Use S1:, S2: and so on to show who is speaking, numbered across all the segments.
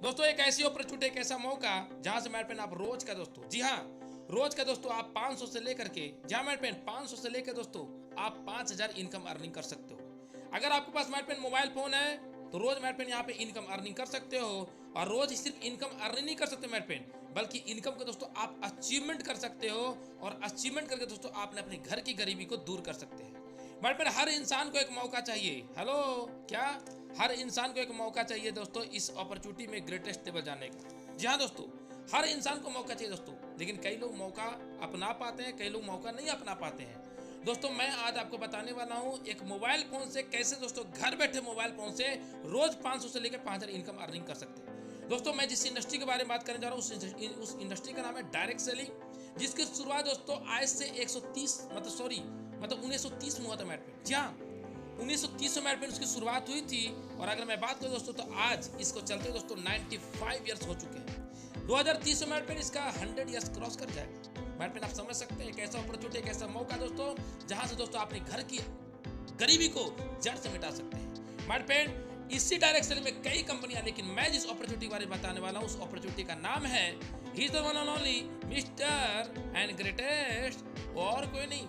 S1: दोस्तों एक ऐसी अपॉर्चुनिटी, एक ऐसा मौका जहां से मेरे पेन आप रोज का दोस्तों, जी हाँ, रोज का दोस्तों आप 500 से लेकर के, जहां मेरे पेन 500 से लेकर दोस्तों आप 5000 इनकम अर्निंग कर सकते हो। अगर आपके पास मेरे पेन मोबाइल फोन है तो रोज मेरे पेन यहाँ पे इनकम अर्निंग कर सकते हो। और रोज सिर्फ इनकम अर्निंग नहीं कर सकते मेरे पेन, बल्कि इनकम को दोस्तों आप अचीवमेंट कर सकते हो। और अचीवमेंट करके दोस्तों आपने अपने घर की गरीबी को दूर कर सकते हैं। मेरे पेन हर इंसान को एक मौका चाहिए। हेलो, क्या हर इंसान को एक मौका चाहिए दोस्तों इस अपॉर्चुनिटी में ग्रेटेस्ट लेवल जाने का। जी हाँ दोस्तों, हर इंसान को मौका चाहिए दोस्तों, लेकिन कई लोग मौका अपना पाते हैं, कई लोग मौका नहीं अपना पाते हैं। दोस्तों मैं आज आपको बताने वाला हूँ एक मोबाइल फोन से कैसे दोस्तों घर बैठे मोबाइल फोन से रोज 500 से लेकर 5000 इनकम अर्निंग कर सकते हैं। दोस्तों मैं जिस इंडस्ट्री के बारे में बात करने जा रहा हूँ उस इंडस्ट्री का नाम है डायरेक्ट सेलिंग, जिसकी शुरुआत दोस्तों आज से 1930 में हुआ था मेरे पे। जी हाँ, 1930 में मेरे पे उसकी शुरुआत हुई थी। और अगर मैं बात करूं दोस्तों तो आज इसको चलते हुए दोस्तों 95 ईयर्स हो चुके हैं। 2030 में मेरे पे इसका 100 ईयर्स क्रॉस कर जाएगा। मेरे पे आप समझ सकते हैं एक ऐसा अपॉर्चुनिटी, एक ऐसा मौका दोस्तों जहां से दोस्तों अपने घर की गरीबी को जड़ से मिटा सकते हैं। मेरे पे इसी डायरेक्ट सेलिंग में कई कंपनियां, लेकिन मैं जिस अपॉर्चुनिटी के बारे में बताने वाला हूं उस अपॉर्चुनिटी का नाम है he is the one and only mister and greatest, और कोई नहीं,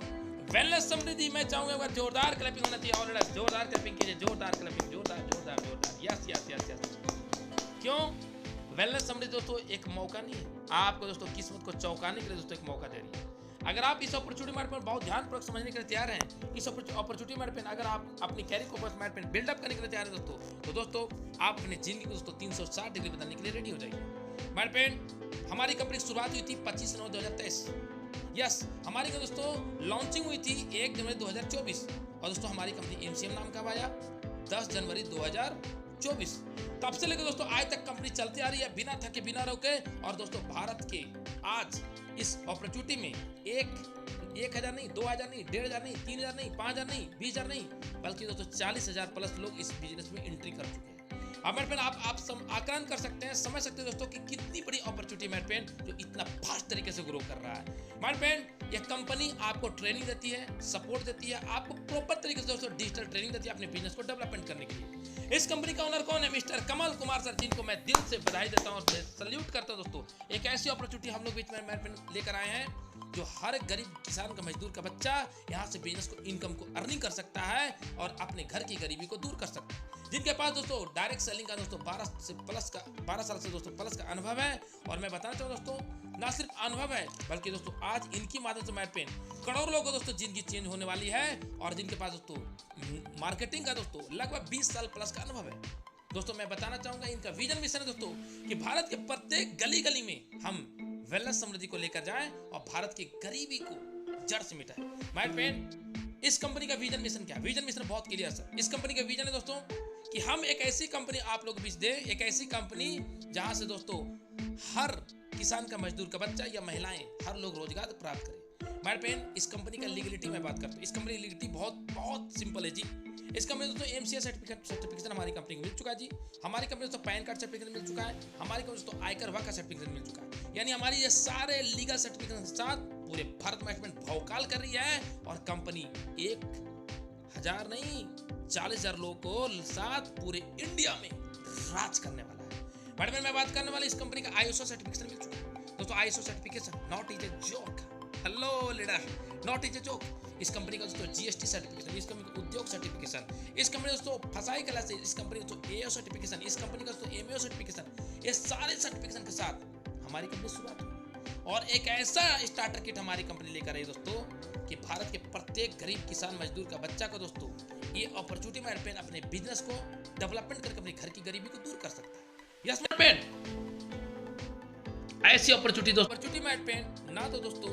S1: वेलनेस समृद्धि। मैं चाहूंगा एक बार जोरदार क्लैपिंग होना चाहिए। ऑलरेडी जोरदार क्लैपिंग कीजिए, जोरदार क्लैपिंग, जोरदार जोरदार जोरदार। Yes yes yes yes. क्यों? वेलनेस समृद्धि दोस्तों एक मौका नहीं है, आपको दोस्तों किस्मत को चौंकाने के लिए दोस्तों एक मौका दे रही है। अगर आप इस अपॉर्चुनिटी मार्केट में बहुत ध्यानपूर्वक समझने के लिए तैयार हैं, इस अपॉर्चुनिटी मार्केट में अगर आप अपनी कैरियर को मार्केट में बिल्डअप करने के लिए तैयार हैं दोस्तों, तो दोस्तों आप अपनी जिंदगी को दोस्तों 360 डिग्री बदलने के लिए रेडी हो जाइए। मार्केट हमारी कंपनी की शुरुआत हुई थी 25/9/2023। यस, हमारी दोस्तों लॉन्चिंग हुई थी 1 जनवरी 2024। और दोस्तों हमारी कंपनी एमसीएम नाम कब आया? 10 जनवरी 2024। तब से लेकर दोस्तों आज तक कंपनी चलती आ रही है बिना थके बिना रुके। और दोस्तों भारत के आज इस अपॉर्चुनिटी में 1,000 नहीं, 2,000 नहीं, 1,500 नहीं, 3,000 नहीं, 5,000 नहीं, 20,000 नहीं, बल्कि दोस्तों 40,000 प्लस लोग इस बिजनेस में एंट्री कर चुके हैं। अब मेरे पेन आप आकलन कर सकते हैं, समझ सकते हैं दोस्तों कि कितनी बड़ी अपॉर्चुनिटी मेरे पेन जो इतना फास्ट तरीके से ग्रो कर रहा है। मेरे पेन ये कंपनी आपको ट्रेनिंग देती है, सपोर्ट देती है, आपको प्रॉपर तरीके से दोस्तों डिजिटल ट्रेनिंग देती है अपने बिजनेस को डेवलपमेंट करने के लिए। इस कंपनी का ओनर कौन है? मिस्टर कमल कुमार सर, जिनको मैं दिल से बधाई देता हूँ और सल्यूट करता हूँ। दोस्तों एक ऐसी अपॉर्चुनिटी हम लोग बीच में मेरे पेन लेकर आए हैं जो हर गरीब किसान का, मजदूर का बच्चा यहाँ से बिजनेस को, इनकम को अर्निंग कर सकता है और अपने घर की गरीबी को दूर कर सकता है। जिनके पास दोस्तों डायरेक्ट सेलिंग का दोस्तों 12 साल से दोस्तों प्लस का अनुभव है। और मैं बताना चाहूँ दोस्तों ना सिर्फ अनुभव है, बल्कि दोस्तों आज इनकी माध्यम से मेरे पेन करोड़ों लोगों को दोस्तों जिंदगी चेंज होने वाली है। और जिनके पास दोस्तों मार्केटिंग का दोस्तों लगभग 20 साल प्लस का अनुभव है। दोस्तों मैं बताना चाहूंगा इनका विजन मिशन है दोस्तों कि भारत के प्रत्येक गली गली में हम वेलनेस समृद्धि को लेकर जाएं और भारत की गरीबी को जड़ से मिटाएं। माय फ्रेंड, इस कंपनी का विजन मिशन क्या है? विजन मिशन बहुत क्लियर सर। इस कंपनी का विजन है दोस्तों कि हम एक ऐसी कंपनी आप लोग बीच दें, एक ऐसी कंपनी जहां से दोस्तों हर किसान का, मजदूर का बच्चा या महिलाएं हर लोग रोजगार प्राप्त करें। माय फ्रेंड, इस कंपनी का लीगलिटी मैं बात करता हूँ। इस कंपनी की लीगलिटी बहुत सिंपल है जी। इस कंपनी दोस्तों एमसीए सर्टिफिकेशन हमारी कंपनी को मिल चुका है जी। हमारी कंपनी दोस्तों पैन कार्ड सर्टिफिकेशन मिल चुका है। हमारी कंपनी दोस्तों आयकर विभाग का सर्टिफिकेशन मिल चुका है। यानी हमारी ये सारे लीगल सर्टिफिकेशन के साथ पूरे भारत में भौकाल कर रही है। और कंपनी 1,000 नहीं 40,000 लोगों को साथ पूरे इंडिया में राज करने वाला है। मैडम मैं बात करने वाला इस कंपनी का आईएसओ सर्टिफिकेशन मिल चुका है दोस्तों। ISO certification not is a joke. Hello leader, not is a joke. इस कंपनी का दोस्तों जीएसटी सर्टिफिकेशन, इस कंपनी का उद्योग सर्टिफिकेशन, इस कंपनी दोस्तों फसाई कला से, इस कंपनी दोस्तों एओ सर्टिफिकेशन, इस कंपनी का दोस्तों एमओ सर्टिफिकेशन, ये सारे सर्टिफिकेशन के साथ हमारी कंपनी शुरुआत हुई। और एक ऐसा स्टार्टर किट हमारी कंपनी लेकर आई दोस्तों कि भारत के प्रत्येक गरीब किसान, मजदूर का बच्चा को दोस्तों ये अपॉर्चुनिटी में अपने बिजनेस को डेवलपमेंट करके अपने घर की गरीबी को दूर कर सकता है। यस मेरे ऐसी अपॉर्चुनिटी में ना तो दोस्तों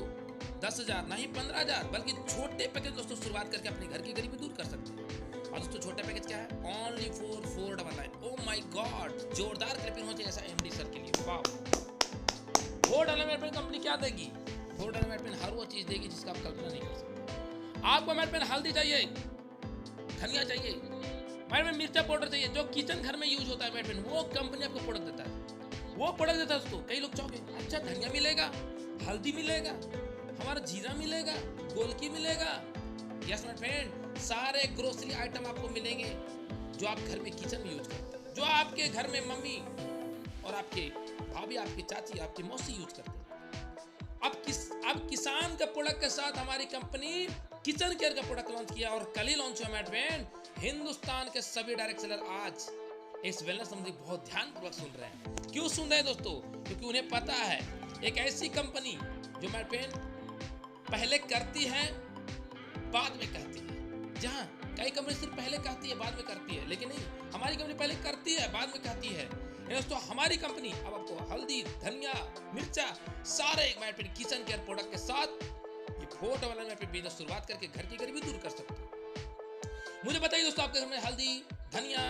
S1: 10,000 ना ही 15,000, बल्कि छोटे पैकेज दोस्तों शुरुआत करके अपने घर की गरीबी दूर कर सकते हैं। और दोस्तों छोटा पैकेज क्या है? Only for 499। Oh my God, जोरदार क्लैपिंग हो चाहिए ऐसा एमडी सर के लिए। वाह, $4 मेरे पेन कंपनी क्या देगी? $4 मेरे पेन हर वो चीज देगी जिसका आप कल्पना नहीं कर सकते। आपको मेरे पेन हल्दी चाहिए, धनिया चाहिए, मेरे पेन मिर्चा पाउडर चाहिए, जो किचन घर में यूज होता है मेरे पेन, वो कंपनी आपको प्रोडक्ट देता है। वो प्रोडक्ट देता है दोस्तों। कई लोग चाहोगे अच्छा धनिया मिलेगा, हल्दी मिलेगा, हमारा जीरा मिलेगा, गोलकी मिलेगा। यस माय फ्रेंड, सारे ग्रोसरी आइटम आपको मिलेंगे जो आप घर में किचन में यूज करते हैं, जो आपके घर में मम्मी और भाभी, आपकी चाची, आपकी मौसी यूज करते हैं। अब किसान के प्रोडक्ट के साथ हमारी कंपनी किचन केयर का प्रोडक्ट लॉन्च किया और कल ही लॉन्च हुआ मेरे फ्रेंड। हिंदुस्तान के सभी डायरेक्ट सेलर आज इस वेलनेस संबंधी बहुत ध्यानपूर्वक सुन रहे हैं। क्यों सुन रहे हैं दोस्तों? क्योंकि उन्हें पता है एक ऐसी कंपनी जो मेरे फ्रेंड पहले करती है बाद में कहती है। जहां कई कंपनी सिर्फ पहले कहती है बाद में करती है, लेकिन नहीं, हमारी कंपनी पहले करती है बाद में कहती है। दोस्तों हमारी कंपनी अब आपको हल्दी, धनिया, मिर्चा सारे किचन केयर प्रोडक्ट के साथ ये फोटो वाला में बिजनेस शुरुआत करके घर की गरीबी दूर कर सकते हो। मुझे बताइए दोस्तों, आपके घर में हल्दी, धनिया,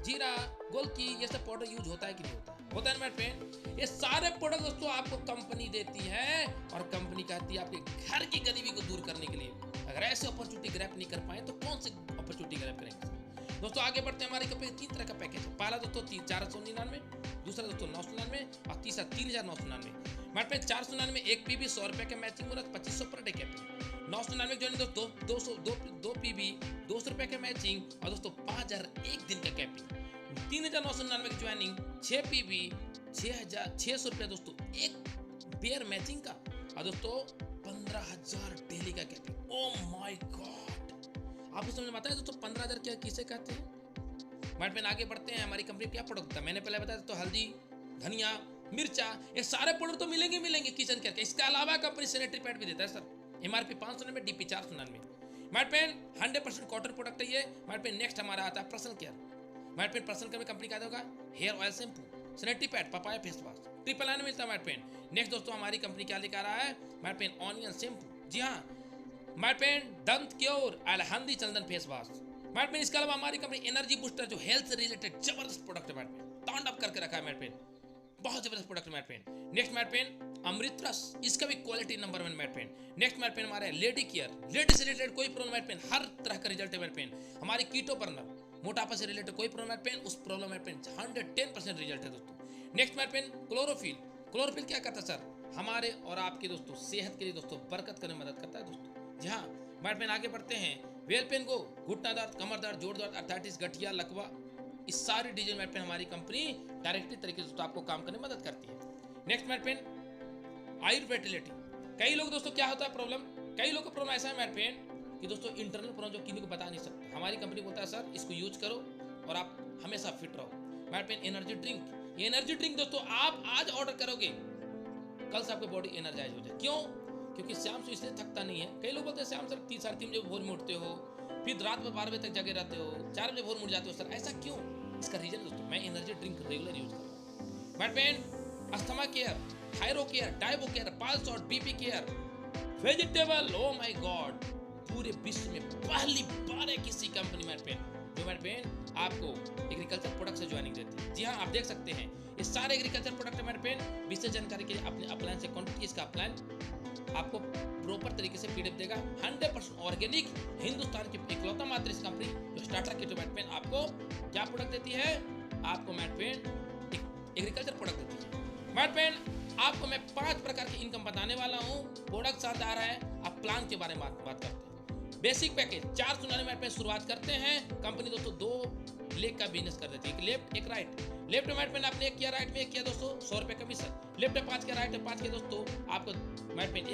S1: जीरा, गोलकी ये सब पाउडर यूज होता है कि नहीं होता? होता है मेरे फ्रेंड। ये सारे प्रोडक्ट दोस्तों आपको कंपनी देती है और कंपनी कहती है आपके घर की गरीबी को दूर करने के लिए। अगर ऐसे अपॉर्चुनिटी ग्रैब नहीं कर पाए तो कौन सी अपॉर्चुनिटी ग्रैब करेंगे? दोस्तों आगे बढ़ते हैं। हमारे कंपनी 3 तरह का पैकेज है। पहला दोस्तों 499, दूसरा दोस्तों 999 और तीसरा 3999। हमारे पे 499 1 पीबी 100 रुपए के matching bonus 2500 per day capping. 999 जो है दोस्तों 2 पीबी 200 रुपए के मैचिंग और दोस्तों 5000 एक दिन का कैपिंग। 3999 की ज्वाइनिंग 6 पीबी 600 रुपया दोस्तों एक बेयर मैचिंग का और दोस्तों 15000 डेली का कैपिंग। ओह माय गॉड, आपको समझ में आता है दोस्तों 15000 क्या किसे कहते हैं? मैट में आगे बढ़ते हैं। हमारी कंपनी क्या प्रोडक्ट था मैंने पहले बताया, तो हल्दी, धनिया, मिर्चा ये सारे प्रोडक्ट तो मिलेंगे किचन केयर के। इसके अलावा कंपनी सैनिटरी पैड भी देता है sir. MRP 599, DP 499। Mat pen 100% cotton product है ये। मैट पेन नेक्स्ट हमारा आता है personal care. Mat pen personal care में कंपनी का होगा hair oil shampoo, sanitary pad, papaya face wash, 999 मिलता है मैट पेन। नेक्स्ट दोस्तों हमारी कंपनी क्या लेकर आ रहा है? मैट पेन ऑनियन शैम्पू, जी हाँ, मैट पेन दंत क्योर अलहंदी चंदन फेस वॉश। मैट पेन इसके अलावा हमारी कंपनी एनर्जी बूस्टर जो हेल्थ से रिलेटेड जबरदस्त प्रोडक्ट है। मैट पेन तांडव करके रखा है मैट पेन, बहुत जबरदस्त प्रोडक्ट है mat pen. Next mat Pen अमृत रस, इसका भी quality number 1 Mat pen. Next mat Pen हमारे लेडी केयर, लेडी से रिलेटेड कोई प्रॉब्लम मैट पेन हर तरह का रिजल्ट है मैट पेन। हमारी कीटो बर्नर, मोटापा से रिलेटेड कोई प्रॉब्लम मैट पेन, उस प्रॉब्लम मैट पेन 110% रिजल्ट है दोस्तों। Next mat pen chlorophyll. Chlorophyll क्या करता है सर? हमारे और आपके दोस्तों सेहत के लिए दोस्तों बरकत करने में मदद करता है दोस्तों। जी हाँ, मैट पेन आगे बढ़ते हैं। वेल पेन को घुटना दर्द, कमर दर्द, जोड़ दर्द, अर्थराइटिस, गठिया, लकवा, इस सारी डिजीज मैट पेन हमारी कंपनी डायरेक्टली तरीके से आपको काम करने में मदद करती है। नेक्स्ट मैट पेन आयुर्वेटिलिटी। कई लोग दोस्तों क्या होता है प्रॉब्लम, कई लोग का प्रॉब्लम ऐसा है मैट पेन कि दोस्तों इंटरनल प्रॉब्लम जो किसी को बता नहीं सकते। हमारी कंपनी बोलता है सर इसको यूज करो और आप हमेशा फिट रहो। मैट पेन एनर्जी ड्रिंक, ये एनर्जी ड्रिंक दोस्तों आप आज ऑर्डर करोगे कल से आपकी बॉडी एनर्जाइज हो जाए। क्यों? क्योंकि शाम से इसलिए थकता नहीं है। कई लोग बोलते हैं शाम सर 3 साढ़े 3 बजे भोर में उठते हो, फिर रात में 12 बजे तक जगे रहते हो, 4 बजे भोर में उठ जाते हो सर, ऐसा क्यों? इसका रीजन दोस्तों मैं एनर्जी ड्रिंक रेगुलर यूज करता हूँ। Mat Pen asthma care, thyro care, diabo care, pulse और BP care, vegetable, oh my god, पूरे विश्व में पहली बार है किसी कंपनी मैट पेन जो मैट पेन आपको एग्रीकल्चर प्रोडक्ट से ज्वाइनिंग देती है। जी हाँ, आप देख सकते हैं ये सारे एग्रीकल्चर प्रोडक्ट मैट पेन। विशेष जानकारी के लिए अपने अपलाइन से कॉन्टेक्ट कीजिए। इसका अपलाइन आपको प्रॉपर तरीके से पीडीएफ देगा। 100% ऑर्गेनिक, हिंदुस्तान की इकलौता मात्र इस कंपनी जो स्टार्टर किट मैट पेन आपको क्या प्रोडक्ट देती है? आपको मैट पेन एग्रीकल्चर प्रोडक्ट देती है। मैट पेन आपको मैं 5 प्रकार की इनकम बताने वाला हूँ। प्रोडक्ट साथ आ रहा है, आप प्लान के बारे में बात करते हैं। बेसिक पैकेज 499 मैट पेन शुरुआत करते हैं। कंपनी दोस्तों 2 लेग का बिजनेस कर देती है, एक लेफ्ट एक राइट। लेफ्ट मैट पेन आपने एक किया, राइट में एक किया दोस्तों 100 रुपए कमीशन। लेफ्ट में 5 किया, राइट में 5 किया दोस्तों आपको मैट पेन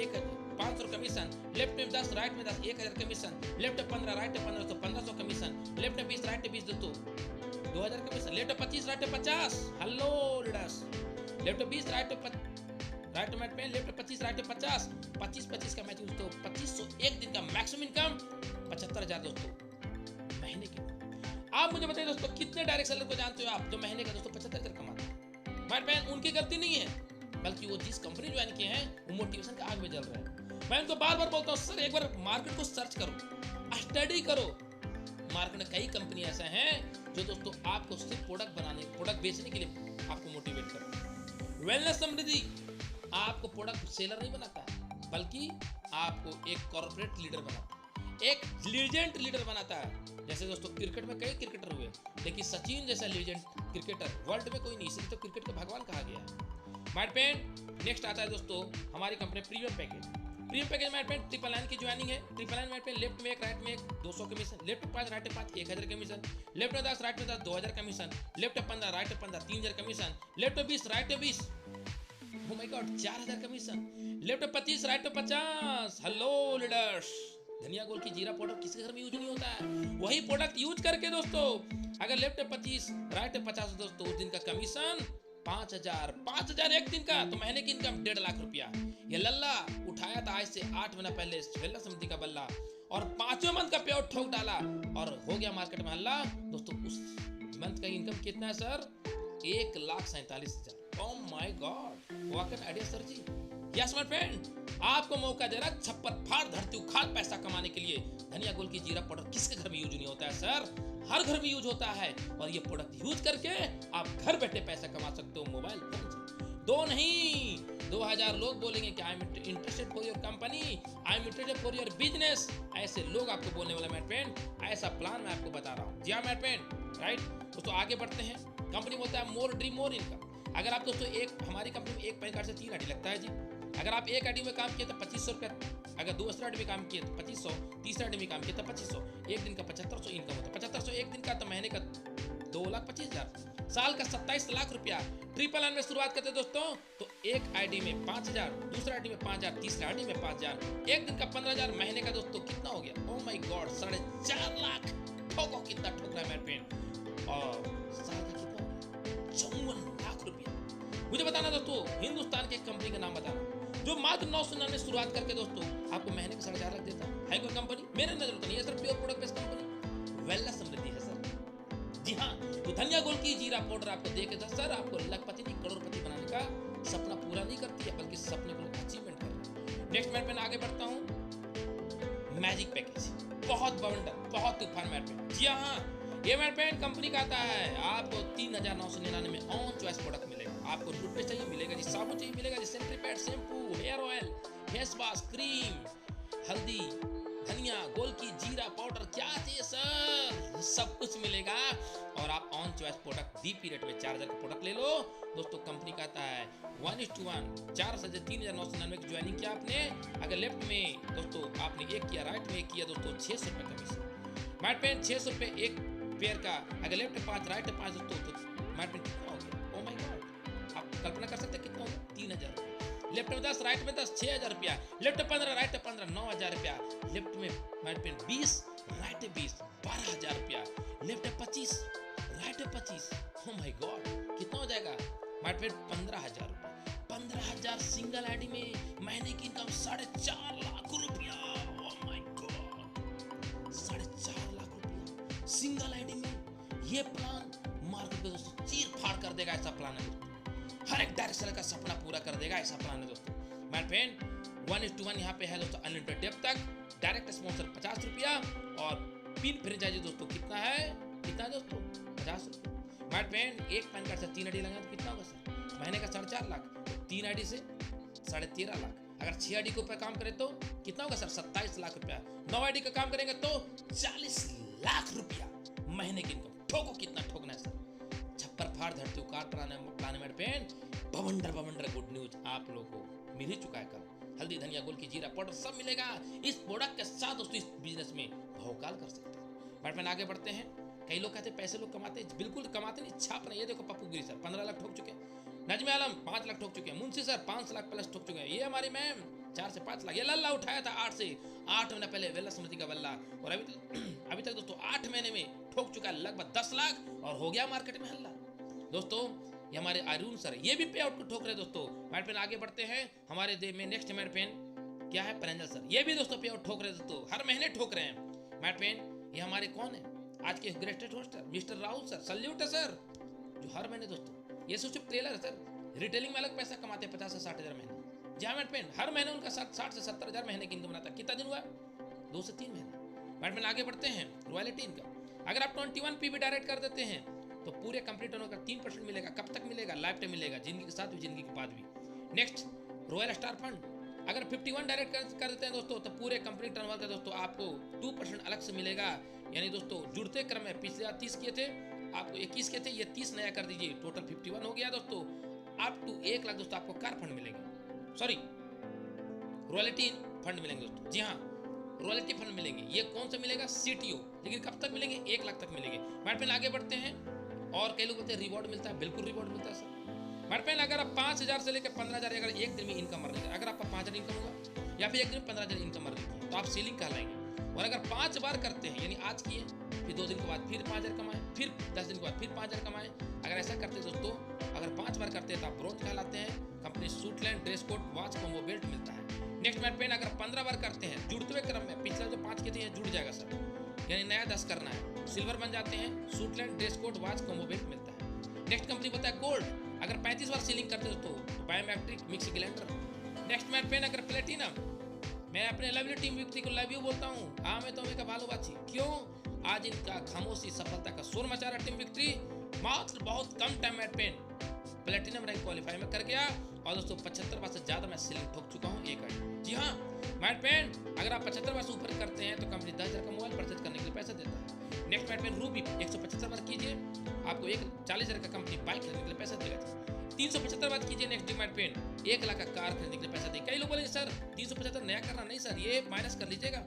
S1: 500 कमीशन। लेफ्ट में 10, राइट में 10, 1000 कमीशन। लेफ्ट में 15, राइट में 1500, 1500 कमीशन। लेफ्ट में 20, राइट में 20 दोस्तों 2000 कमीशन। लेफ्ट में 25, राइट में 50। हेलो लीडर्स, लेफ्ट में 20, राइट में मैट पेन, लेफ्ट में 25, राइट में 50, 25 का मैचिंग दोस्तों 2500 एक दिन का मैक्सिमम इनकम 75000 दोस्तों महीने की। आप मुझे बताइए दोस्तों कितने डायरेक्ट सेलर को जानते हो आप जो महीने का दोस्तों 75,000 कमाते हैं? मैट पेन उनकी गलती नहीं है, बल्कि वो जिस कंपनी ज्वाइन किए हैं वो मोटिवेशन का आग में जल रहा है। मैं उनको बार बार बोलता हूँ सर एक बार मार्केट को सर्च करो, स्टडी करो। मार्केट में कई कंपनी ऐसा है जो दोस्तों आपको सिर्फ प्रोडक्ट बेचने के लिए आपको मोटिवेट करते। वेलनेस समृद्धि आपको प्रोडक्ट सेलर नहीं बनाता है, बल्कि आपको एक कॉर्पोरेट लीडर बनाता है, एक लीजेंड लीडर बनाता है। जैसे दोस्तों क्रिकेट में कई क्रिकेटर हुए, लेकिन सचिन जैसा लीजेंड क्रिकेटर वर्ल्ड में कोई नहीं, इसलिए तो क्रिकेट का भगवान कहा गया है। मैट पेन नेक्स्ट आता है दोस्तों हमारी company premium package. Premium package mat pen 999 की ज्वाइनिंग है। 999 मैट पेन लेफ्ट में 1, राइट में 1, 200 कमीशन। लेफ्ट में 5, राइट में 5, 1000 कमीशन। लेफ्ट में 10, राइट में 10, 2000 कमीशन। लेफ्ट में 15, राइट में 15, 3000 कमीशन। लेफ्ट में 20, राइट में 20, ओ my God, 4000 commission. Left 25, right 50। Hello leaders, धनिया गोल की जीरा पाउडर किसके घर में यूज नहीं होता है? वही प्रोडक्ट यूज करके दोस्तों, अगर लेफ्ट 25 राइट 50 दोस्तों, उस दिन का कमीशन 5000 एक दिन का, तो महीने की इनकम 1.5 लाख रुपया। ये लल्ला उठाया था आज से 8 महीना पहले वेलनेस समिति का बल्ला, और 5वें मंथ का पे आउट ठोक डाला और हो गया मार्केट में हल्ला। दोस्तों उस मंथ का इनकम कितना है sir? 1,47,000। Oh my god, what an idea sir ji. Yes my friend, आपको मौका दे रहा है छप्पर फाड़ धरती उखाड़ पैसा कमाने के लिए। धनिया गोल की जीरा पाउडर किसके घर में यूज नहीं होता है सर? हर घर में यूज होता है, और ये प्रोडक्ट यूज करके आप घर बैठे पैसा कमा सकते हो मोबाइल फोन से। 2 नहीं 2000 लोग बोलेंगे कि I am interested for your company, I am interested for your business. ऐसे लोग आपको बोलने वाला मेरे फ्रेंड, ऐसा प्लान मैं आपको बता रहा हूँ। जी हाँ मेरे फ्रेंड, राइट। दोस्तों आगे बढ़ते हैं। कंपनी बोलता है मोर ड्रीम मोर इनकम। अगर आप दोस्तों हमारी कंपनी में एक पैन कार्ड से 3 आईडी लगता है जी। अगर आप एक आईडी में काम किए तो 2500 रुपया, अगर दूसरा आईडी में काम किए तो 2500, तीसरा आईडी में काम किए तो 2500, एक दिन का 7500 इनकम होता है। 7500 एक दिन का, तो महीने का 2,25,000, साल का 27 लाख रुपया। ट्रिपल एन में शुरुआत करते दोस्तों, तो एक आईडी में 5000, दूसरा आईडी में 5000, तीसरा आईडी में 5000, एक दिन का 15,000, महीने का दोस्तों कितना हो गया? Oh my god, 4.5 lakh. ठोको कितना ठोक रहा है मेरे फ्रेंड, और साल का कितना? 54 लाख रुपया। मुझे बताना दोस्तों, हिंदुस्तान की कंपनी का नाम बताना जो मात्र 999 शुरुआत करके दोस्तों आपको महीने का 4.5 लाख देता है कोई कंपनी? मेरे नजर तो नहीं है sir. Pure product based company wellness Samriddhi है सर। जी हाँ, तो धनिया गोल की जीरा पाउडर आपको देके तो सर आपको लखपति नहीं करोड़पति बनाने का सपना पूरा नहीं करती है, बल्कि सपने को अचीवमेंट कर रही है। नेक्स्ट मैं आगे बढ़ता हूँ। मैजिक पैकेज, बहुत बवंडर, बहुत तूफान मैट पेन। जी हाँ, ये मैट पेन कंपनी का आता है। आपको 3,999 में ऑन चॉइस प्रोडक्ट मिलेगा। आपको टूथपेस्ट चाहिए मिलेगा जी, साबुन चाहिए मिलेगा जी, sanitary pad, shampoo, hair oil, face wash, cream, हल्दी, धनिया गोल की जीरा पाउडर, क्या चाहिए सर, सब कुछ मिलेगा। और आप on choice product DP rate में 4000 का प्रोडक्ट ले लो दोस्तों। कंपनी का आता है 1:1, 4 से 3,999 की ज्वाइनिंग किया आपने। अगर लेफ्ट में दोस्तों आपने एक किया, राइट में एक किया दोस्तों, 600 रुपये कमीशन। मैट पेन 600 रुपये एक पेयर का, अगर लेफ्ट 5 राइट 5 दोस्तों, तो मैट पेन कितना हो गया? ओह माय गॉड, आप कल्पना कर सकते हैं कितना होगा? 3000 रुपये। लेफ्ट में 10 राइट में 10, 6000 रुपया। लेफ्ट 15 राइट 15, 9000 रुपया। लेफ्ट में मैट पेन 20 राइट 20, 12000 रुपया। Left 25 right 25, oh my God कितना हो जाएगा? मैट पेन 15000 रुपया। 15000 सिंगल आईडी में महीने की इनकम 4.5 लाख रुपया। ओह माय गॉड, 4.5 लाख रुपया सिंगल आईडी में। ये प्लान मार्केट में दोस्तों चीर फाड़ कर देगा। ऐसा प्लान है दोस्तों, हर एक डायरेक्टर का सपना पूरा कर देगा। ऐसा प्लान है दोस्तों। माय फ्रेंड 1:1 यहाँ पे है दोस्तों, अनलिमिटेड डेप तक, डायरेक्ट स्पॉन्सर 50 रुपया, और पिन फ्रेंचाइजी दोस्तों कितना है? कितना दोस्तों? 50 रुपये। माय फ्रेंड एक पैन कार्ड से 3 आईडी लगाए तो कितना होगा सर? महीने का 4.5 लाख, 3 आईडी से 13.5 लाख। अगर 6 आईडी के ऊपर काम करे तो कितना होगा सर? 27 लाख रुपया। 9 आईडी का काम करेंगे तो 40 लाख रुपया महीने की इनकम। ठोको कितना ठोकना है सर? छप्पर फाड़ धरती उखाड़ प्लान पेन बवंडर गुड न्यूज आप लोगों को मिल ही चुका है। कल हल्दी धनिया गोल की जीरा पाउडर सब मिलेगा। इस प्रोडक्ट के साथ दोस्तों इस बिजनेस में भौकाल कर सकते हैं। बट में आगे बढ़ते हैं। कई लोग कहते हैं पैसे लोग कमाते हैं, बिल्कुल कमाते नहीं, छाप नहीं। ये देखो पप्पू गिरी सर 15 लाख ठोक चुके हैं, नजमे आलम 5 लाख ठोक चुके हैं, मुंशी सर 5 लाख प्लस ठोक चुके हैं, ये हमारी मैम 4 से 5 लाख। ये लल्ला उठाया था 8 से 8 महीना पहले वेलनेस समिति का बल्ला, और अभी तक दोस्तों 8 महीने में ठोक चुका है लगभग 10 लाख, और हो गया मार्केट में हल्ला। दोस्तों ये हमारे अरुण सर ये भी पे आउट को ठोक रहे दोस्तों। मैट पेन आगे बढ़ते हैं। हमारे देश में नेक्स्ट मैट पेन क्या है? प्रंजल सर, ये भी दोस्तों पे आउट ठोक रहे दोस्तों, हर महीने ठोक रहे हैं। मैट पेन ये हमारे कौन है? आज के greatest होस्टर mister Rahul sir, salute है सर, जो हर महीने दोस्तों ये सिर्फ ट्रेलर है सर, रिटेलिंग में अलग पैसा कमाते हैं 50 से 60 हज़ार महीने। जहाँ मैट पेन हर महीने उनका 60 से 70 हज़ार महीने की इनकम बनाता है। कितना दिन हुआ? 2 से 3 महीने। मैट पेन आगे बढ़ते हैं। रॉयल्टी इनकम अगर आप 21 पीवी डायरेक्ट कर देते हैं तो पूरे कंप्लीट होने का 3% मिलेगा। कब तक मिलेगा? लाइफ टाइम मिलेगा, जिंदगी के साथ भी जिंदगी के बाद भी। नेक्स्ट रॉयल स्टार फंड अगर 51 डायरेक्ट कर देते हैं दोस्तों तो पूरे कंपनी टर्नओवर का दोस्तों आपको 2% अलग से मिलेगा। यानी दोस्तों जुड़ते क्रम में पिछले 30 किए थे, आपको 21 किए थे, ये 30 नया कर दीजिए, टोटल 51 हो गया दोस्तों। अप टू 1 लाख दोस्तों आपको कार फंड मिलेंगे, सॉरी रॉयल्टी फंड मिलेंगे दोस्तों। जी हाँ रॉयल्टी फंड मिलेंगे। ये कौन सा मिलेगा? CTO। लेकिन कब तक मिलेंगे? 1 लाख तक मिलेंगे। मैट पेन आगे बढ़ते हैं। और कई लोग बोलते हैं रिवॉर्ड मिलता है, बिल्कुल रिवॉर्ड मिलता है सर। मेरे फ्रेंड अगर आप 5,000 से लेकर 15,000 अगर एक दिन में इनकम अर्निंग, अगर आपका 5,000 इनकम होगा या फिर एक दिन में 15,000 इनकम अर्निंग, तो आप सीलिंग कहलाएंगे। और अगर 5 बार करते हैं, यानी आज किए, फिर 2 दिन के बाद फिर 5,000 कमाए, फिर 10 दिन के बाद फिर 5,000 कमाए, अगर ऐसा करते हैं दोस्तों, अगर 5 बार करते हैं तो आप ब्रोंज कहलाते हैं। Company suit length, dress code, watch, combo belt मिलता है। नेक्स्ट मेरे फ्रेंड अगर 15 बार करते हैं जुड़ते हुए क्रम में, पिछला जो 5 के थे जुड़ जाएगा सर, यानी नया 10 करना है, सिल्वर बन जाते हैं, suit length, dress code, watch, combo belt मिलता है। नेक्स्ट कंपनी बताया गोल्ड, अगर 35 बार सीलिंग करते हो तो बायोमेट्रिक मिक्सी ग्राइंडर। नेक्स्ट मेरे फ्रेंड अगर प्लेटिनम, मैं अपने लवली टीम व्यक्ति को लव यू बोलता हूँ। हाँ मैं तो का भालोबाची, क्यों आज इनका खामोशी सफलता का शोर मचा रहा टीम विक्ट्री, मात्र बहुत कम टाइम में पेन प्लेटिनम रैंक क्वालिफाई में कर गया। और दोस्तों 75 बार से ज्यादा मैं सीलिंग ठोक चुका हूँ एक आईडी। जी हाँ मैट पेन, अगर आप 75 बार से ऊपर करते हैं तो कंपनी 10,000 का मोबाइल परचेज करने के लिए पैसा देता है। नेक्स्ट मैट पेन रूबी 175 बार कीजिए, आपको 40,000 का कंपनी बाइक खरीदने के लिए पैसा देगा। 375 बात कीजिए नेक्स्ट डिमांड पेन 1 लाख का कार खरीदने के लिए पैसा दे। कई लोग बोलेंगे सर 375 नया करना, नहीं सर ये माइनस कर लीजिएगा,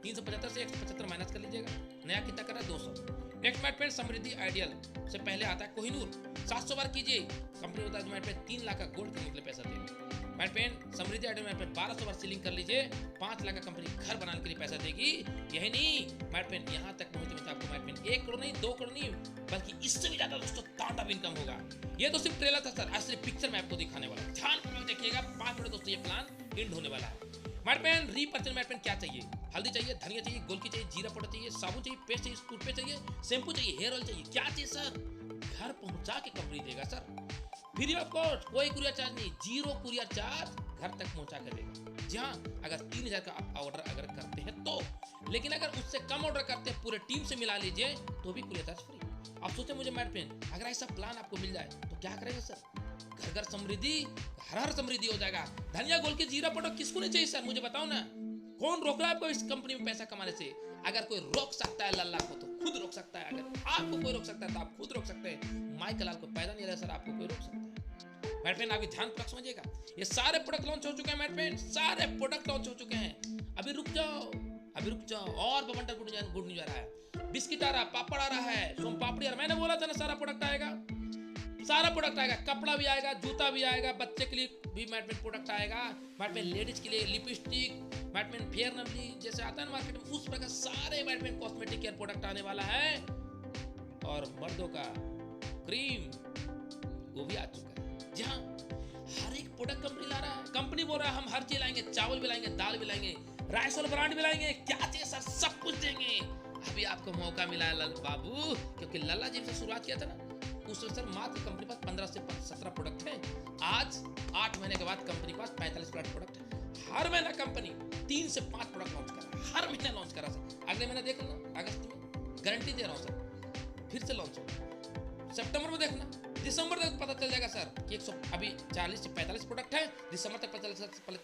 S1: 375 से 175 माइनस कर लीजिएगा, नया कितना कर रहा है 200। नेक्स्ट मैट पेन समृद्धि आइडियल से पहले आता है कोहिनूर, 700 बार कीजिए, कंपनी होता है मैट पेन 3 लाख का गोल्ड खरीदने के लिए पैसा देगी। मैट पेन समृद्धि आइडियल मैट पेन 1200 बार सीलिंग कर लीजिए, 5 लाख का कंपनी घर बनाने के लिए पैसा देगी। यही नहीं मैट पेन यहाँ तक पहुंचने में आपको मैट पेन 1 करोड़ नहीं 2 करोड़ नहीं बल्कि इससे भी ज्यादा दोस्तों तांडव इनकम होगा। ये तो सिर्फ ट्रेलर था सर, असली पिक्चर मैं आपको दिखाने वाला हूं, ध्यानपूर्वक देखिएगा। 5 मिनट दोस्तों ये प्लान एंड होने वाला है। Mat pen repurchase mat pen क्या चाहिए, हल्दी चाहिए, धनिया चाहिए, गोलकी चाहिए, जीरा पाउडर चाहिए, साबुन चाहिए, पेस्ट चाहिए, टूथपेस्ट चाहिए, शैम्पू चाहिए, हेयर ऑयल चाहिए, क्या चाहिए सर, घर पहुंचा के कंपनी देगा सर, फ्री ऑफ कॉस्ट, कोई कुरियर चार्ज नहीं, 0 कुरियर चार्ज, घर तक पहुंचा कर देगा। जी हाँ अगर 3,000 का आप ऑर्डर अगर करते हैं तो, लेकिन अगर उससे कम ऑर्डर करते हैं पूरे टीम से मिला लीजिए तो भी कुरियर चार्ज फ्री। आप सोचते मुझे मैट पेन अगर ऐसा प्लान आपको मिल जाए तो क्या करेगा सर, घर घर समृद्धि, हर समृद्धि हो जाएगा। धनिया गोल के जीरा पाउडर किसको नहीं चाहिए सर, मुझे बताओ ना, कौन रोक रहा है आपको इस कंपनी में पैसा कमाने से। अगर कोई रोक सकता है लल्ला को तो खुद रोक सकता है, अगर आपको कोई रोक सकता है तो आप खुद रोक सकते हैं। माइकल लाल को पैदा नहीं रहा सर, आपको कोई रोक सकता है। मैट पेन आपकी ध्यान पूर्वक समझिएगा, ये सारे प्रोडक्ट लॉन्च हो चुके हैं मैट पेन, सारे प्रोडक्ट लॉन्च हो चुके हैं। अभी रुक जाओ और बवंडर गुड न्यूज आ रहा है, बिस्किट आ रहा, पापड़ आ रहा है, सोम पापड़ी आ रहा, मैंने बोला था ना सारा प्रोडक्ट आएगा, सारा प्रोडक्ट आएगा, कपड़ा भी आएगा, जूता भी आएगा, बच्चे के लिए भी मैट पेन प्रोडक्ट आएगा, मैट पेन लेडीज के लिए lipstick, mat pen fair lovely जैसे आता है ना मार्केट में, उस प्रकार सारे mat pen cosmetic care product आने वाला है। और मर्दों का क्रीम वो भी आ चुका है। जी हाँ हर एक प्रोडक्ट कंपनी ला रहा है, कंपनी बोल रहा है हम हर चीज लाएंगे, चावल भी लाएंगे, दाल भी लाएंगे, राइस और ब्रांड भी लाएंगे, क्या चाहिए सर सब कुछ देंगे। अभी आपको मौका मिला है लल बाबू, क्योंकि लल्ला जी से शुरुआत किया था ना उस सर मात्र कंपनी पास 15 से 17 प्रोडक्ट है, आज 8 महीने के बाद कंपनी पास 45 प्रोडक्ट है। हर महीना कंपनी 3 से 5 प्रोडक्ट लॉन्च कर रहा है, हर महीने लॉन्च कर रहा है सर। अगले महीने देख लो अगस्त में गारंटी दे रहा हूँ सर, फिर से लॉन्च होगा, सितंबर में देखना, दिसंबर तक पता चल जाएगा सर कि 100 अभी 40 से 45 प्रोडक्ट है, दिसंबर तक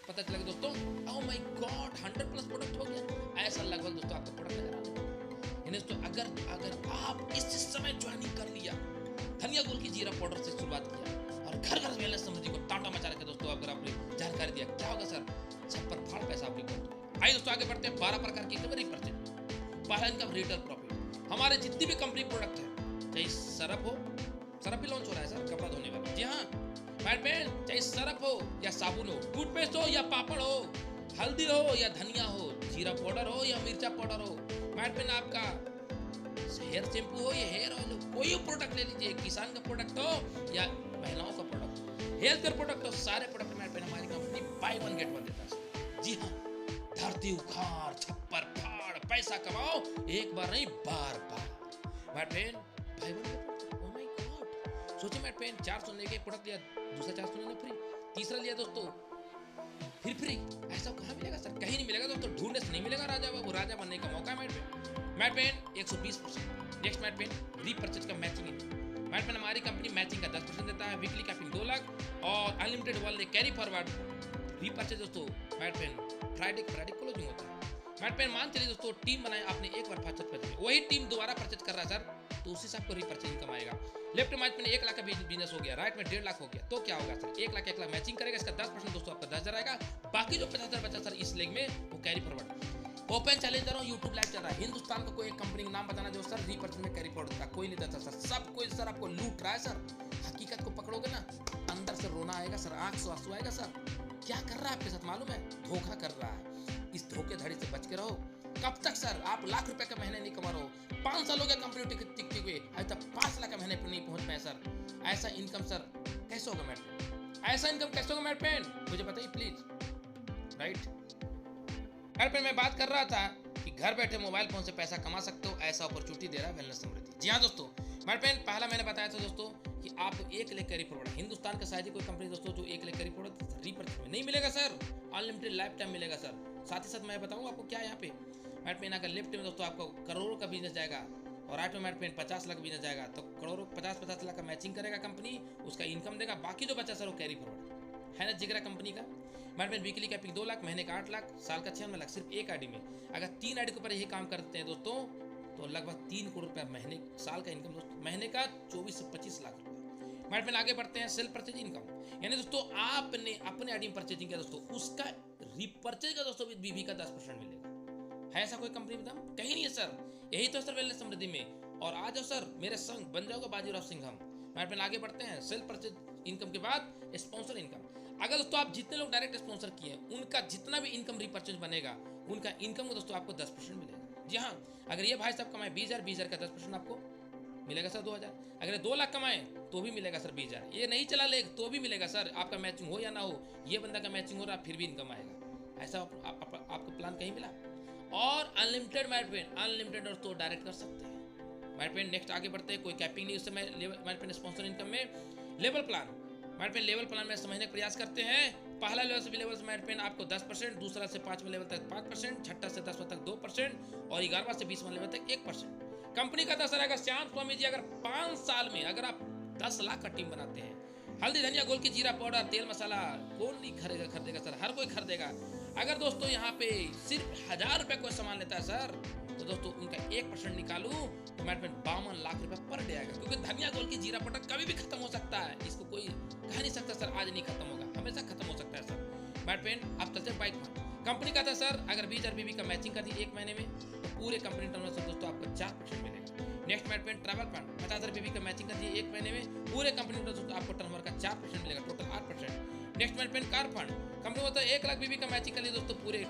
S1: पता चलेगा दोस्तों। ओह माय गॉड 100+ प्रोडक्ट हो गया, ऐसा लगभग दोस्तों आपको प्रोडक्ट नजर आएगा। दोस्तों अगर आप इस समय ज्वाइनिंग कर लिया, धनिया गोल की जीरा पाउडर से शुरुआत किया और घर घर वेलनेस समृद्धि को टाटा मचा रखे दोस्तों, अगर आपने जानकारी दिया क्या होगा सर, सब पर फाड़ पैसा आपके अकाउंट। आइए दोस्तों आगे बढ़ते हैं। 12 प्रकार की इनकम रीपर्चेज, पहला इनकम रिटेल प्रॉफिट, हमारे जितनी भी कंपनी प्रोडक्ट है, चाहे सरफ हो, सरफ भी लॉन्च हो रहा है सर, कपड़ा धोने वाला, जी हाँ मैट पेन, चाहे सरफ हो या साबुन हो, टूथपेस्ट हो या पापड़ हो, हल्दी हो या धनिया हो, जीरा पाउडर हो या मिर्चा पाउडर हो, मैट पेन आपका हेयर शैम्पू हो या हेयर ऑयल हो, कोई प्रोडक्ट ले लीजिए, किसान का प्रोडक्ट हो या महिलाओं का प्रोडक्ट हो, हेल्थ केयर प्रोडक्ट हो, सारे प्रोडक्ट मैट पेन हमारी कंपनी बाय 1 गेट 1 देता है। जी हाँ धरती उखाड़ छप्पर फाड़ पैसा कमाओ, एक बार नहीं बार बार। Mat pen buy 1 get 1, oh my god सोचिए मैट पेन 400 लेके प्रोडक्ट लिया, दूसरा 400 लेना फ्री, तीसरा लिया दोस्तों फिर फ्री, ऐसा कहाँ मिलेगा सर, कहीं नहीं मिलेगा दोस्तों, ढूंढने से नहीं मिलेगा राजा, वो राजा बनने का मौका है mat pen 120%। Next mat pen repurchase का मैचिंग, मैट पेन हमारी कंपनी मैचिंग का 10% देता है, वीकली कैपिंग 2 लाख और अनलिमिटेड वाले कैरी फॉरवर्ड रीपर्चेज दोस्तों। मैट पेन फ्राइडे क्लोजिंग होता है। मैट पेन मान चलिए दोस्तों टीम बनाए आपने एक बार परचेज, वही टीम दोबारा परचेज कर रहा है सर, तो उसी से आपको रीपर्चेज इनकम आएगा। लेफ्ट मैच में 1 लाख का बिजनेस हो गया, राइट में 1.5 लाख हो गया, तो क्या होगा सर 1 लाख मैचिंग करेगा, इसका 10% दोस्तों आपका 10,000 आएगा, बाकी जो 50,000 बचा सर इस लेग में वो कैरी फॉरवर्ड। ओपन चैलेंज दे रहा हूँ, यूट्यूब लाइव चल रहा है, हिंदुस्तान का कोई एक कंपनी का नाम बताना जो सर रीपर्चेज में कैरी फॉरवर्ड था, कोई नहीं देता सर, सब कोई सर आपको लूट रहा है सर। हकीकत को पकड़ोगे ना, अंदर आएगा सर, आंख से आंसू आएगा सर। क्या कर रहा है आपके साथ मालूम है? धोखा कर रहा है। इस धोखेधड़ी से बच के रहो। कब तक सर आप लाख रुपए का महीने नहीं कमा रहे हो? 5 साल हो गया कंपनी टिकते हुए, अभी तक 5 लाख का महीने पर नहीं पहुंच पाए सर। ऐसा इनकम सर कैसे होगा मेरे फ्रेंड? ऐसा इनकम कैसे होगा मेरे फ्रेंड? मुझे बताइए प्लीज। राइट मेरे फ्रेंड, मैं बात कर रहा था कि घर बैठे मोबाइल फोन से पैसा कमा सकते हो, ऐसा अपॉर्चुनिटी दे रहा है वेलनेस समृद्धि। जी हाँ दोस्तों, मेरे फ्रेंड पहला मैंने बताया था दोस्तों कि आपको 1 लाख कैरी फॉरवर्ड, हिंदुस्तान का शायद ही कोई कंपनी दोस्तों जो 1 लाख कैरी फॉरवर्ड रीपर्चेज में नहीं मिलेगा सर, अनलिमिटेड लाइफ टाइम मिलेगा सर। साथ ही साथ मैं बताऊंगा आपको क्या यहाँ पे मैट पेन अगर लेफ्ट में दोस्तों आपको करोड़ों का बिजनेस जाएगा और राइट में मैट पेन 50 लाख बिजनेस जाएगा, तो करोड़ों 50 लाख का मैचिंग करेगा कंपनी, उसका इनकम देगा, बाकी जो बचा सर वो कैरी फॉरवर्ड है ना जिगरा कंपनी का। Mat pen weekly capping 2 lakh, महीने का 8 लाख, साल का 96 लाख सिर्फ एक आईडी में। अगर 3 आईडी के ऊपर यही काम करते हैं दोस्तों तो लगभग 3 करोड़ रुपया महीने साल का इनकम दोस्तों, महीने का 24 से 25 लाख रुपया। मैट पेन आगे बढ़ते हैं सेल्फ परचेज इनकम, यानी दोस्तों आपने अपने आईडी में परचेजिंग किया दोस्तों, उसका रिपर्चेज का दोस्तों बीबी का 10% मिलेगा। है ऐसा कोई कंपनी बताओ? कहीं नहीं है सर। यही तो सर वेलनेस समृद्धि में। और आ जाओ सर मेरे संग, बन जाओगे बाजीराव सिंह हम। मैट पेन आगे बढ़ते हैं सेल्फ परचेज इनकम के बाद स्पॉन्सर इनकम। अगर दोस्तों आप जितने लोग डायरेक्ट स्पॉन्सर किए उनका जितना भी इनकम रिपर्चेज बनेगा, उनका इनकम को दोस्तों आपको 10% मिलेगा। जी हाँ, अगर ये भाई साहब कमाए 20,000 का 10% आपको मिलेगा सर 2,000। अगर 2 लाख कमाए तो भी मिलेगा सर 20,000। ये नहीं चला ले तो भी मिलेगा सर, आपका मैचिंग हो या ना हो, ये बंदा का मैचिंग हो रहा फिर भी इनकम आएगा। ऐसा आपको प्लान कहीं मिला? और अनलिमिटेड मैट पेन, अनलिमिटेड दोस्तों डायरेक्ट कर सकते हैं। मैट पेन नेक्स्ट आगे बढ़ते हैं, कोई कैपिंग नहीं उस समय मैट पेन स्पॉन्सर इनकम में। Level plan, mat pen level plan में समझने का प्रयास करते हैं। पहला लेवल से लेवल से मैट पेन आपको 10%, दूसरा से 5वें लेवल तक 5%, छठा से 10वें तक 2% और 11वां से 20वां लेवल तक 1%। कंपनी का सर अगर श्याम स्वामी जी अगर 5 साल में अगर आप 10 लाख का टीम बनाते हैं, हल्दी धनिया गोलकी जीरा पाउडर तेल मसाला कौन नहीं खरीदेगा सर, हर कोई खरीदेगा। अगर दोस्तों यहाँ पे सिर्फ 1000 रुपए कोई सामान लेता है सर, तो दोस्तों उनका 1% निकालू तो मैट पेन 52 लाख रुपए पर डे आएगा। क्योंकि धनिया गोलकी जीरा पाउडर कभी भी खत्म हो सकता है, इसको कोई कह नहीं सकता सर आज नहीं खत्म होगा, हमेशा खत्म हो सकता है सर। मैट पेन आप चलते बाइक में, कंपनी का था सर अगर 20,000 बीबी का मैचिंग कर दी 1 महीने में तो पूरे कंपनी टर्नओवर से दोस्तों आपको 4% मिलेगा। Next mat pen travel fund 50,000 बीबी का मैचिंग कर दिए 1 महीने में, पूरे कंपनी दोस्तों आपको टर्नओवर का 4% मिलेगा, total 8%। Next mat pen car fund, company होता है 1 लाख बीबी का मैचिंग कर लिए दोस्तों पूरे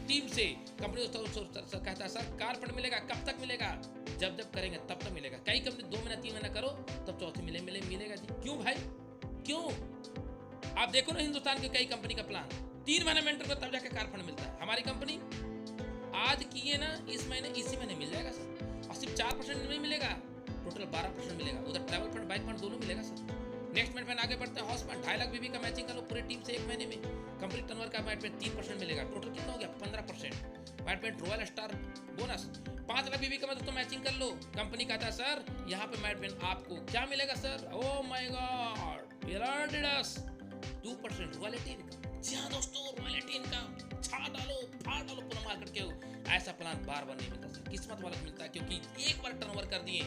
S1: टीम से, कंपनी दोस्तों कहता है सर कार फंड मिलेगा, कब तक मिलेगा? जब करेंगे तब तक मिलेगा। कई कंपनी 2 महीना 3 महीना करो तब चौथे मिलेगा जी। क्यों भाई क्यों? आप देखो ना हिंदुस्तान के कई कंपनी का प्लान 3 महीने मेंटर को तब जाके कार फंड मिलता है। हमारी कंपनी आज किए ना इस महीने इसी महीने मिल जाएगा सर, और सिर्फ 4% नहीं मिलेगा, टोटल 12% मिलेगा। उधर ट्रैवल फंड बाइक फंड दोनों मिलेगा सर। नेक्स्ट मैट पेन आगे बढ़ते हैं, हाउस फंड 2.5 लाख बीबी का मैचिंग कर लो पूरे टीम से 1 महीने में, कंपनी टर्नओवर का मैट पेन 3% मिलेगा, टोटल कितना हो गया 15%। Mat pen royal star bonus 5 lakh बीबी का मैं दोस्तों मैचिंग कर लो, कंपनी कहता है सर यहाँ पे मैट पेन आपको क्या मिलेगा sir? Oh my god, 2% royalty income. जी हाँ दोस्तों, रॉयल्टी इनकम छा डालो फाड़ डालो पूरा मार्केट के। ऐसा प्लान बार बार नहीं मिलता सर, किस्मत वाला मिलता है, क्योंकि एक बार टर्नओवर कर दिए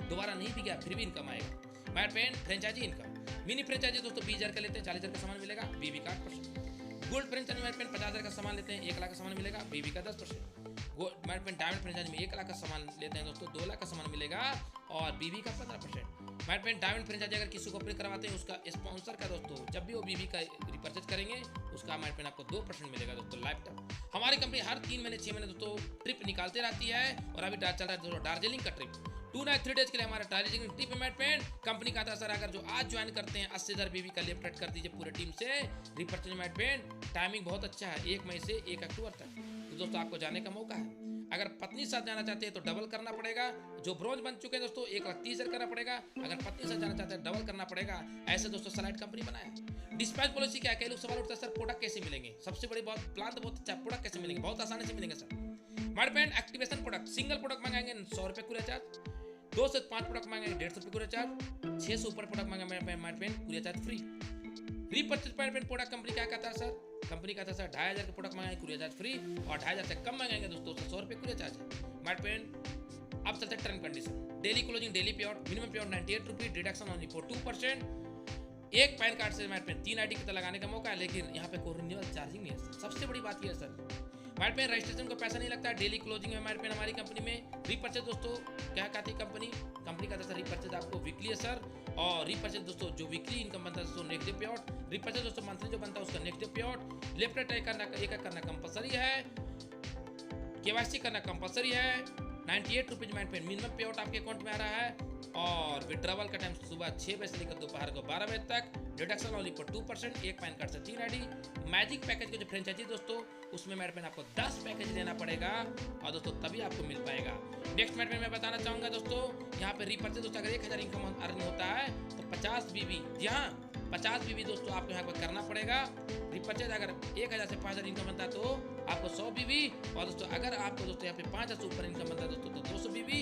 S1: दोबारा नहीं भी गया फिर भी इनकम आएगा। Mat pen franchisee income, mini franchisee दोस्तों 20,000 का लेते हैं 40,000 का सामान मिलेगा, बीबी का 8%। गोल्ड फ्रेंचाइजी मैट पेन 50,000 का सामान लेते हैं 1 लाख का सामान मिलेगा, बीबी का 10%। मैट पेन डायमंड फ्रेंचाइजी में 1 लाख का सामान लेते हैं दोस्तों 2 लाख का सामान मिलेगा और बीबी का 15%। मैट पेन डायमंड फ्रेंचाइजी अगर किसी को ऑपरेट करवाते हैं उसका स्पॉन्सर का दोस्तों जब भी वो बीबी का रिपर्चेज करेंगे उसका मैट पेन आपको 2% मिलेगा दोस्तों लाइफ टाइम। हमारी कंपनी हर 3 महीने 6 महीने दोस्तों ट्रिप निकालते रहती है और अभी चल रहा है दोस्तों दार्जिलिंग का ट्रिप। 2 नाइट 3 डेज के लिए हमारा दार्जिलिंग ट्रिप है मैट पेन। कंपनी का था सर अगर जो आज ज्वाइन करते हैं 80,000 बीबी का लेफ्ट राइट कर दीजिए पूरे टीम से रिपर्चेज मैट पेन। टाइमिंग बहुत अच्छा है, 1 मई से 1 अक्टूबर तक, तो दोस्तों आपको जाने का मौका है। अगर पत्नी साथ जाना चाहते हैं तो डबल करना पड़ेगा, जो ब्रोंज बन चुके हैं दोस्तों 1,30,000 करना पड़ेगा। अगर पत्नी साथ जाना चाहते हैं डबल करना पड़ेगा। ऐसे दोस्तों सलाइड कंपनी बनाया। डिस्पैच पॉलिसी क्या है? कई लोग सवाल उठता है सर प्रोडक्ट कैसे मिलेंगे? सबसे बड़ी बात प्लान तो बहुत अच्छा, प्रोडक्ट कैसे मिलेंगे? बहुत आसानी से मिलेंगे sir. Mat pen activation product, single product मंगाएंगे 100 रुपये कुरियर चार्ज, 2 से 5 प्रोडक्ट मंगाएंगे 150 रुपये कुरियर चार्ज, 6 से ऊपर प्रोडक्ट मंगाएंगे mat pen courier charge free. Repurchase mat pen product company क्या कहता है सर? कंपनी कहता है सर 2,500 के प्रोडक्ट मंगाएंगे कुरियर चार्ज फ्री और 2,500 से कम मंगाएंगे दोस्तों 100 रुपये कुरियर चार्ज है। मैट पेन अब चलते हैं term condition. Daily closing daily पे आउट, मिनिमम पे आउट 98 रुपये, डिडक्शन ओनली फॉर 2%। एक पैन कार्ड से मैट पेन 3 आईडी की लगाने का मौका है, लेकिन यहाँ पे कोई रिन्यूअल चार्जिंग नहीं है। सबसे बड़ी बात यह है सर मैट पेन रजिस्ट्रेशन को पैसा नहीं लगता है। डेली क्लोजिंग में मैट पेन हमारी कंपनी में। रिपर्चेज दोस्तों क्या कहती है कंपनी? कंपनी का सर रिपर्चेज आपको वीकली है सर और रीपर्चेज दोस्तों जो वीकली इनकम बनता है दोस्तों नेगेटिव पे आउट, रीपर्चेज दोस्तों मंथली जो बनता है उसका नेगेटिव पे आउट, लेफ्ट राइट एक करना कंपलसरी है, केवाईसी करना कंपलसरी है, 98 रुपीज मिनिमम पे आउट आपके अकाउंट में आ रहा है, और विड्रॉवल का टाइम सुबह 6 बजे से लेकर दोपहर को 12 बजे तक, डिडक्शन ओनली पर 2%, एक पैन कार्ड से 3 आईडी। मैजिक पैकेज के जो फ्रेंचाइजी दोस्तों उसमें मेरे पेन आपको 10 पैकेज लेना पड़ेगा और दोस्तों तभी आपको मिल पाएगा। नेक्स्ट मेरे पेन मैं बताना चाहूंगा दोस्तों, यहाँ पे रीपर्चेज दोस्तों अगर 1000 इनकम अर्न होता है तो 50 बीबी, जी हाँ 50 बीबी दोस्तों आपको यहाँ पर करना पड़ेगा। रिपर्चेज अगर 1000 से 5000 इनकम बनता है तो आपको 100 बीबी, और दोस्तों अगर आपको दोस्तों यहाँ पे 5000 से ऊपर इनकम बनता है दोस्तों तो 200 बीबी।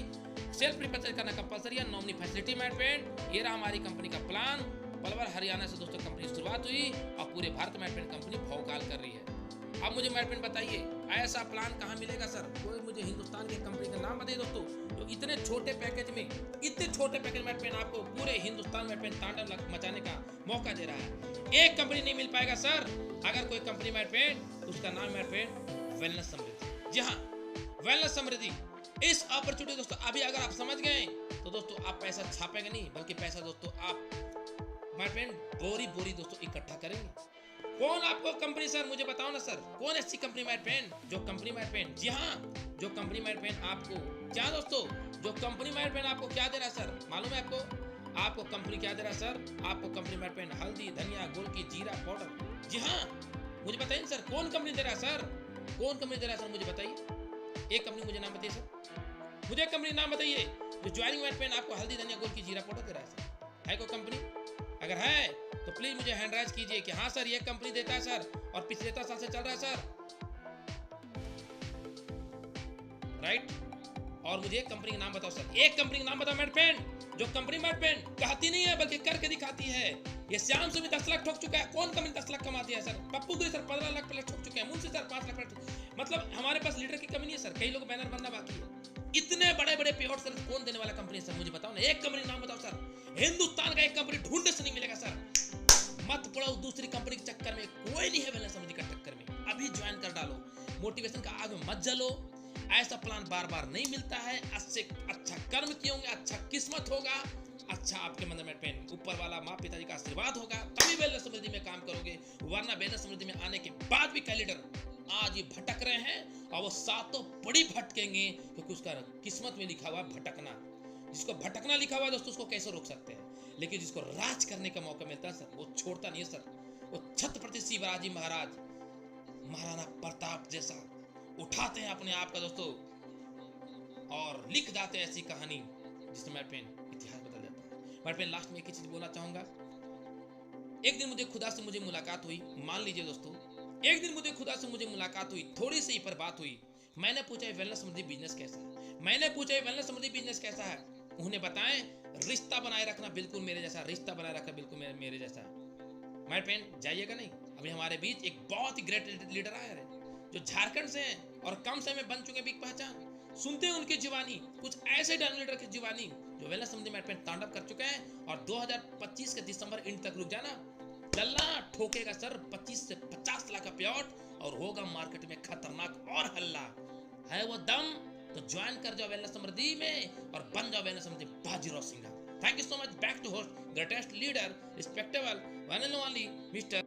S1: सेल्फ रिपर्चेज करना कंपलसरी है, नॉमिनी फैसिलिटी मेरे फ्रेंड। ये रहा हमारी कंपनी का प्लान। पलवल हरियाणा से दोस्तों कंपनी की शुरुआत हुई और पूरे भारत में कंपनी भौकाल कर रही है। अब मुझे मेरे फ्रेंड बताइए ऐसा प्लान कहाँ मिलेगा सर? कोई मुझे हिंदुस्तान की कंपनी का नाम बताइए दोस्तों जो इतने छोटे पैकेज में, इतने छोटे पैकेज में आपको पूरे हिंदुस्तान में तांडव मचाने का मौका दे रहा है। एक कंपनी नहीं मिल पाएगा सर। अगर कोई कंपनी मेरे फ्रेंड, उसका नाम मेरे फ्रेंड वेलनेस समृद्धि। जी हाँ, वेलनेस समृद्धि। इस अपॉर्चुनिटी दोस्तों अभी अगर आप समझ गए तो दोस्तों आप पैसा छापेंगे नहीं, बल्कि पैसा दोस्तों आप मेरे फ्रेंड बोरी बोरी दोस्तों इकट्ठा करेंगे। कौन आपको कंपनी सर मुझे बताओ ना सर, कौन ऐसी कंपनी मेरे फ्रेंड जो कंपनी मेरे फ्रेंड, जी हाँ जो कंपनी मेरे फ्रेंड आपको क्या दोस्तों, जो कंपनी मेरे फ्रेंड आपको क्या दे रहा है सर? मालूम है आपको कंपनी क्या दे रहा है सर? आपको कंपनी मेरे फ्रेंड हल्दी, धनिया, गोलकी, जीरा पाउडर। जी हाँ मुझे बताइए सर कौन कंपनी दे रहा है सर? कौन कंपनी दे रहा है सर मुझे बताइए। एक कंपनी मुझे नाम बताइए सर, मुझे कंपनी नाम बताइए जो ज्वाइनिंग मेरे फ्रेंड आपको हल्दी, धनिया, गोलकी, जीरा पाउडर दे रहा है सर। है कोई कंपनी? अगर है तो प्लीज मुझे हैंड राइज कीजिए कि हाँ सर ये कंपनी देता है सर और पिछले 10 साल से चल रहा है सर, राइट। और मुझे एक कंपनी का नाम बताओ सर, एक कंपनी का नाम बताओ मेरे फ्रेंड जो कंपनी मेरे फ्रेंड कहती नहीं है बल्कि करके दिखाती है। ये श्याम सुमी 10 लाख ठोक चुका है, कौन कंपनी 10 लाख कमाती है सर? पप्पू गुरी सर 15 लाख प्लस ठोक चुके हैं, मुझसे सर 5 लाख प्लस। मतलब हमारे पास लीडर की कमी नहीं है सर, कई लोग बैनर बनना बाकी है। इतने बड़े बड़े पे आउट सर कौन देने वाला कंपनी है सर मुझे बताओ ना, एक कंपनी नाम बताओ सर। हिंदुस्तान का एक कंपनी ढूंढने से नहीं मिलेगा सर। मत पड़ो दूसरी कंपनी के चक्कर में, कोई नहीं है वेलनेस समृद्धि का टक्कर में। अभी ज्वाइन कर डालो, मोटिवेशन का आग में मत जलो। ऐसा प्लान बार बार नहीं मिलता है। अच्छे अच्छा कर्म किए होंगे, अच्छा किस्मत होगा, अच्छा आपके मन में पेन ऊपर वाला माँ पिताजी का आशीर्वाद होगा, तभी वेलनेस समृद्धि में काम करोगे। वरना वेलनेस समृद्धि में आने के बाद भी कई लीडर आज ये भटक रहे हैं और वो सातों बड़ी भटकेंगे क्योंकि उसका किस्मत में लिखा हुआ भटकना। जिसको भटकना लिखा हुआ है दोस्तों उसको कैसे रोक सकते हैं, लेकिन जिसको राज करने का मौका मिलता है सर वो छोड़ता नहीं है सर। वो छत्रपति शिवाजी महाराज, महाराणा प्रताप जैसा उठाते हैं अपने आप का दोस्तों और लिख जाते हैं ऐसी कहानी जिसमें मेरे पेन इतिहास बदल जाता है। मेरे पेन लास्ट में एक ही चीज बोलना चाहूंगा। एक दिन मुझे खुदा से मुलाकात हुई, मान लीजिए दोस्तों एक दिन मुझे खुदा से मुलाकात हुई, थोड़ी सी पर बात हुई। मैंने पूछा वेलनेस समृद्धि बिजनेस कैसा है, मैंने पूछा वेलनेस समृद्धि बिजनेस कैसा है। उन्हें बताएं रिश्ता बनाए रखना बिल्कुल मेरे जैसा, रिश्ता बनाए रखना बिल्कुल मेरे जैसा। मेरे फ्रेंड जाइएगा नहीं, अभी हमारे बीच एक बहुत ही ग्रेट लीडर आया है जो झारखंड से हैं और कम समय में बन चुके बिग पहचान। सुनते हैं उनकी जीवानी, कुछ ऐसे डन लीडर की जीवानी जो वेलनेस समृद्धि मेरे फ्रेंड तांडव कर चुके हैं। और 2025 के दिसंबर एंड तक रुक जाना, लल्ला ठोकेगा सर 25 से 50 लाख का पेआउट और होगा मार्केट में खतरनाक और हल्ला। है वो दम तो ज्वाइन कर जाओ वेलनेस समृद्धि में और बन जाओ wellness Samriddhi Bajirao Singha. Thank you so much. Back to host greatest leader respectable one and only mister